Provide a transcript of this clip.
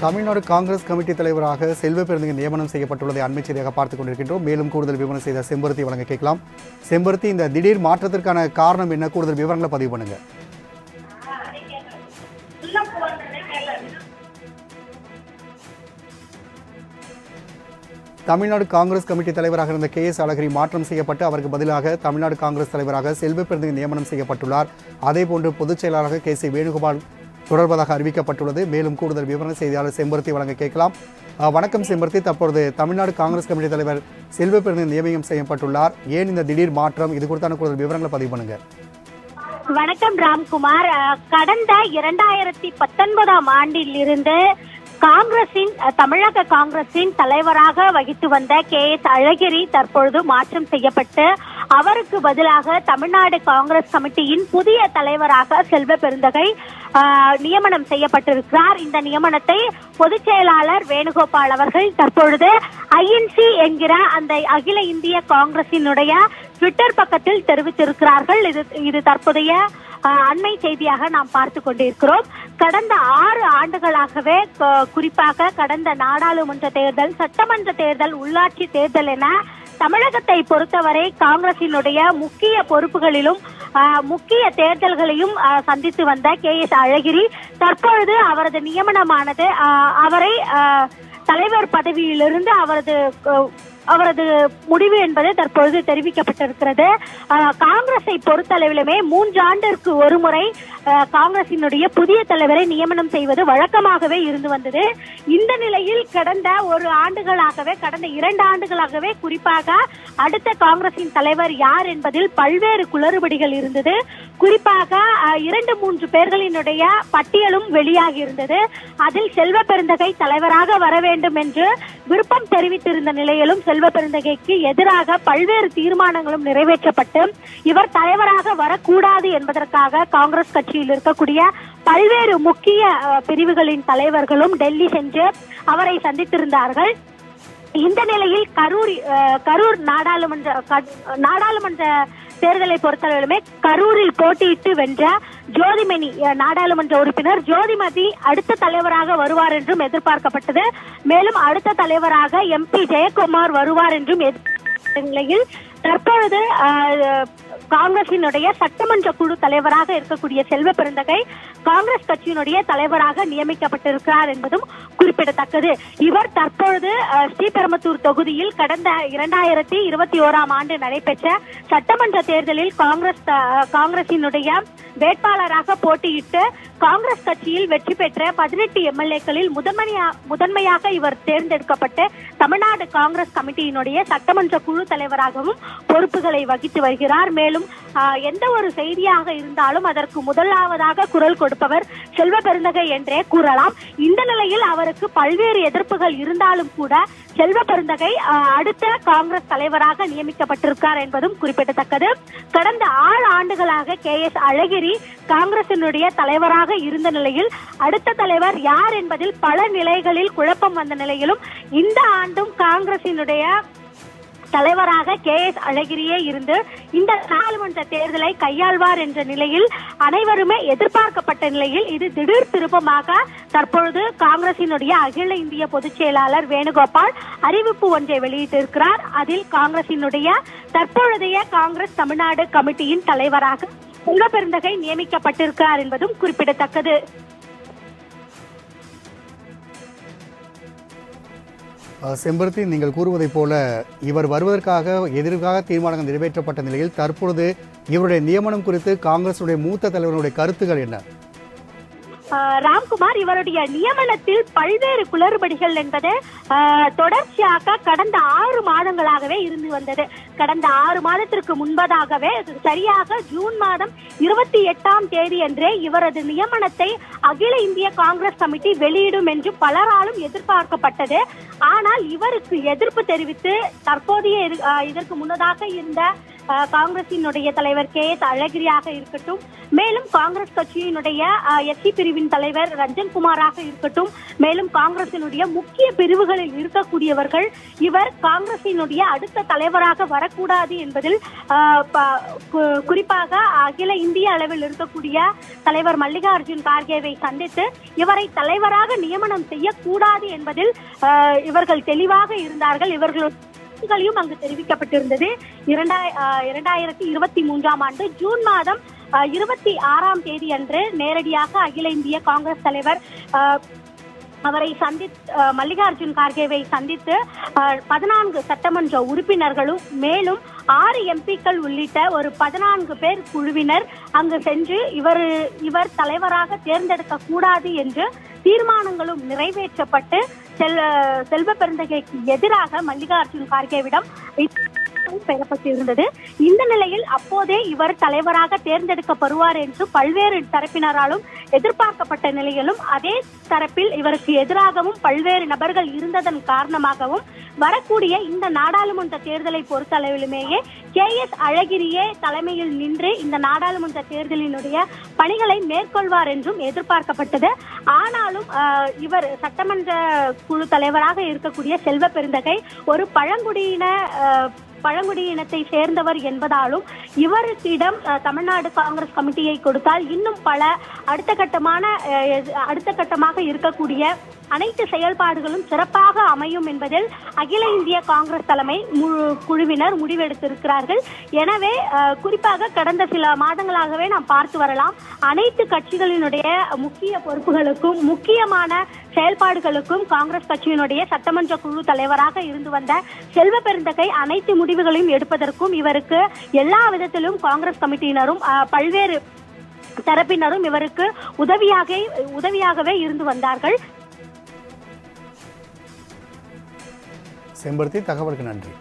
Tamil Nadu Congress committee தலைவராக செல்வ பெருந்தகை நியமனம் செய்யப்பட்டுள்ளதை அண்மை செய்தியாக பார்த்துக் கொண்டிருக்கின்றோம். மேலும் கூடுதல் விவரம் செய்த செம்பருத்தி வழங்க கேட்கலாம். செம்பருத்தி, இந்த திடீர் மாற்றத்திற்கான காரணம் என்ன? கூடுதல் விவரங்களை பதிவு பண்ணுங்க. தமிழ்நாடு காங்கிரஸ் கமிட்டி தலைவராக இருந்த KS அழகிரி மாற்றம் செய்யப்பட்டு அவருக்கு பதிலாக தமிழ்நாடு காங்கிரஸ் தலைவராக செல்வ பெருந்தகை நியமனம் செய்யப்பட்டுள்ளார். அதேபோன்று பொதுச் செயலாளராக KC வேணுகோபால் தொடர்வதாக அறிவிக்கப்பட்டுள்ளது. மேலும் கூடுதல் விவரம் செய்தியாளர் செம்பருத்தி வழங்க கேட்கலாம். வணக்கம் செம்பருத்தி, தற்பொழுது தமிழ்நாடு காங்கிரஸ் கமிட்டி தலைவர் செல்வ பெருந்தகை நியமனம் செய்யப்பட்டுள்ளார். ஏன் இந்த திடீர் மாற்றம்? இது குறித்தான கூடுதல் விவரங்களை பதிவு பண்ணுங்க. வணக்கம் ராம்குமார். கடந்த 2019ஆம் ஆண்டில் இருந்து தமிழக காங்கிரசின் தலைவராக வகித்து வந்த KS அழகிரி தற்பொழுது மாற்றம் செய்யப்பட்டு அவருக்கு பதிலாக தமிழ்நாடு காங்கிரஸ் கமிட்டியின் புதிய தலைவராக செல்வ பெருந்தகை நியமனம் செய்யப்பட்டிருக்கிறார். இந்த நியமனத்தை பொதுச் செயலாளர் வேணுகோபால் அவர்கள் தற்பொழுது INC என்கிற அந்த அகில இந்திய காங்கிரசினுடைய ட்விட்டர் பக்கத்தில் தெரிவித்திருக்கிறார்கள். இது தற்போதைய அண்மை செய்தியாக நாம் பார்த்து கொண்டிருக்கிறோம். கடந்த 6 ஆண்டுகளாகவே குறிப்பாக கடந்த நாடாளுமன்ற தேர்தல், சட்டமன்ற தேர்தல், உள்ளாட்சி தேர்தல் என தமிழகத்தை பொறுத்தவரை காங்கிரசினுடைய முக்கிய பொறுப்புகளிலும் முக்கிய தேர்தல்களையும் சந்தித்து வந்த KS அழகிரி தற்பொழுது அவரது நியமனமானது அவரை தலைவர் பதவியிலிருந்து அவரது முடிவு என்பது தற்பொழுது தெரிவிக்கப்பட்டிருக்கிறது. காங்கிரஸை பொறுத்தளவிலுமே 3 ஆண்டிற்கு ஒரு முறை காங்கிரசினுடைய புதிய தலைவரை நியமனம் செய்வது வழக்கமாகவே இருந்து வந்தது. இந்த நிலையில் கடந்த 2 ஆண்டுகளாகவே குறிப்பாக அடுத்த காங்கிரசின் தலைவர் யார் என்பதில் பல்வேறு குளறுபடிகள் இருந்தது. குறிப்பாக 2-3 பேர்களினுடைய பட்டியலும் வெளியாகி இருந்தது. அதில் செல்வ பெருந்தகை தலைவராக வர வேண்டும் என்று விருப்பம் தெரிவித்திருந்த நிலையிலும் செல்வ பெருந்தகைக்கு எதிராக பல்வேறு தீர்மானங்களும் நிறைவேற்றப்பட்டு இவர் தலைவராக வரக்கூடாது என்பதற்காக காங்கிரஸ் கட்சியில் இருக்கக்கூடிய பல்வேறு முக்கிய பிரிவுகளின் தலைவர்களும் டெல்லி சென்று அவரை சந்தித்திருந்தார்கள். இந்த நிலையில் கரூர் நாடாளுமன்ற தேர்தலை பொறுத்தவரையிலுமே கரூரில் போட்டியிட்டு வென்ற ஜோதிமணி நாடாளுமன்ற உறுப்பினர் ஜோதிமதி அடுத்த தலைவராக வருவார் என்றும் எதிர்பார்க்கப்பட்டது. மேலும் அடுத்த தலைவராக MP ஜெயக்குமார் வருவார் என்றும் நிலையில் தற்பொழுது காங்கிரசினுடைய சட்டமன்ற குழு தலைவராக இருக்கக்கூடிய செல்வ பெருந்தகை காங்கிரஸ் கட்சியினுடைய தலைவராக நியமிக்கப்பட்டிருக்கிறார் என்பதும் குறிப்பிடத்தக்கது. இவர் தற்பொழுது ஸ்ரீபெரும்புதூர் தொகுதியில் கடந்த 2021ஆம் ஆண்டு நடைபெற்ற சட்டமன்ற தேர்தலில் காங்கிரசினுடைய வேட்பாளராக போட்டியிட்டு காங்கிரஸ் கட்சியில் வெற்றி பெற்ற 18 MLAக்களில் முதன்மையாக இவர் தேர்ந்தெடுக்கப்பட்டு தமிழ்நாடு காங்கிரஸ் கமிட்டியினுடைய சட்டமன்ற குழு தலைவராகவும் பொறுப்புகளை வகித்து வருகிறார். மேலும் எந்த ஒரு செய்தியாக இருந்தாலும் அதற்கு முதலாவதாக குரல் கொடுப்பவர் செல்வ பெருந்தகை என்றே கூறலாம். இந்த நிலையில் அவருக்கு பல்வேறு எதிர்ப்புகள் இருந்தாலும் கூட செல்வ பெருந்தகை அடுத்த காங்கிரஸ் தலைவராக நியமிக்கப்பட்டிருக்கார் என்பதும் குறிப்பிடத்தக்கது. கடந்த 6 ஆண்டுகளாக KS அழகிரி காங்கிரசினுடைய தலைவராக இருந்த நிலையில் அடுத்த தலைவர் யார் என்பதில் பல நிலைகளில் குழப்பம் வந்த நிலையிலும் இந்த ஆண்டும் காங்கிரசினுடைய தலைவராக KS அழகிரியே இருந்து இந்த நாடாளுமன்ற தேர்தலை கையாள்வார் என்ற நிலையில் அனைவருமே எதிர்பார்க்கப்பட்ட நிலையில் இது திடீர் திருப்பமாக தற்பொழுது காங்கிரசினுடைய அகில இந்திய பொதுச் செயலாளர் வேணுகோபால் அறிவிப்பு ஒன்றை வெளியிட்டிருக்கிறார். அதில் காங்கிரசினுடைய தற்பொழுதைய காங்கிரஸ் தமிழ்நாடு கமிட்டியின் தலைவராக செல்வ பெருந்தகை நியமிக்கப்பட்டிருக்கிறார் என்பதும் குறிப்பிடத்தக்கது. செம்பருத்தி, நீங்கள் கூறுவதைப் போல இவர் வருவதற்காக எதிர்காக தீர்மானங்கள் நிறைவேற்றப்பட்ட நிலையில் தற்பொழுது இவருடைய நியமனம் குறித்து காங்கிரசுடைய மூத்த தலைவருடைய கருத்துக்கள் என்ன? ராம்குமார், இவருடைய நியமனத்தில் பல்வேறு குளறுபடிகள் என்பது தொடர்ச்சியாக கடந்த 6 மாதங்களாகவே இருந்து வந்தது. கடந்த 6 மாதத்திற்கு முன்பதாகவே சரியாக ஜூன் மாதம் 28ஆம் தேதி அன்றே இவரது நியமனத்தை அகில இந்திய காங்கிரஸ் கமிட்டி வெளியிடும் என்று பலராலும் எதிர்பார்க்கப்பட்டது. ஆனால் இவருக்கு எதிர்ப்பு தெரிவித்து தற்போதைய இதற்கு முன்னதாக இருந்த காங்கிரசினுடைய தலைவர் KS அழகிரியாக இருக்கட்டும், மேலும் காங்கிரஸ் கட்சியினுடைய SC பிரிவின் தலைவர் ரஞ்சன் குமாராக இருக்கட்டும், மேலும் காங்கிரசினுடைய முக்கிய பிரிவுகளில் இருக்கக்கூடியவர்கள் இவர் காங்கிரசினுடைய அடுத்த தலைவராக வரக்கூடாது என்பதில் குறிப்பாக அகில இந்திய அளவில் இருக்கக்கூடிய தலைவர் மல்லிகார்ஜுன் கார்கேவை சந்தித்து இவரை தலைவராக நியமனம் செய்யக்கூடாது என்பதில் இவர்கள் தெளிவாக இருந்தார்கள். இவர்களும் அங்கு தெரிவிக்கப்பட்டிருந்தது. 2023ஆம் ஆண்டு ஜூன் மாதம் 26ஆம் தேதி அன்று நேரடியாக அகில இந்திய காங்கிரஸ் தலைவர் அவரை மல்லிகார்ஜுன் கார்கேவை சந்தித்து 14 சட்டமன்ற உறுப்பினர்களும் மேலும் 6 MPக்கள் உள்ளிட்ட ஒரு 14 பேர் குழுவினர் அங்கு சென்று இவர் தலைவராக தேர்ந்தெடுக்க கூடாது என்று தீர்மானங்களும் நிறைவேற்றப்பட்டு செல்வ பெருந்தகைக்கு எதிராக மல்லிகார்ஜுன் கார்கேவிடம் பெறப்பட்டிருந்தது. இந்த நிலையில் அப்போதே இவர் தலைவராக தேர்ந்தெடுக்கப்படுவார் என்று பல்வேறு தரப்பினராலும் எதிர்பார்க்கப்பட்ட நிலையிலும் அதே தரப்பில் இவருக்கு எதிராகவும் பல்வேறு நபர்கள் இருந்ததன் காரணமாகவும் வரக்கூடிய இந்த நாடாளுமன்ற தேர்தலை பொறுத்தளவிலுமேயே KS அழகிரியே தலைமையில் நின்று இந்த நாடாளுமன்ற தேர்தலினுடைய பணிகளை மேற்கொள்வார் என்றும் எதிர்பார்க்கப்பட்டது. ஆனாலும் இவர் சட்டமன்ற குழு தலைவராக இருக்கக்கூடிய செல்வ பெருந்தகை ஒரு பழங்குடியினத்தை சேர்ந்தவர் என்பதாலும் இவரிடம் தமிழ்நாடு காங்கிரஸ் கமிட்டியை கொடுத்தால் இன்னும் பல அடுத்த கட்டமாக இருக்கக்கூடிய அனைத்து செயல்பாடுகளும் சிறப்பாக அமையும் என்பதில் அகில இந்திய காங்கிரஸ் தலைமை குழுவினர் முடிவெடுத்திருக்கிறார்கள். எனவே குறிப்பாக கடந்த சில மாதங்களாகவே நாம் பார்த்து வரலாம், அனைத்து கட்சிகளினுடைய முக்கிய பொறுப்புகளுக்கும் முக்கியமான செயல்பாடுகளுக்கும் காங்கிரஸ் கட்சியினுடைய சட்டமன்ற குழு தலைவராக இருந்து வந்த செல்வ பெருந்தகை அனைத்து முடிவுகளையும் எடுப்பதற்கும் இவருக்கு எல்லா விதத்திலும் காங்கிரஸ் கமிட்டியினரும் பல்வேறு தரப்பினரும் இவருக்கு உதவியாகவே இருந்து வந்தார்கள். செம்பருத்தி, தகவலுக்கு நன்றி.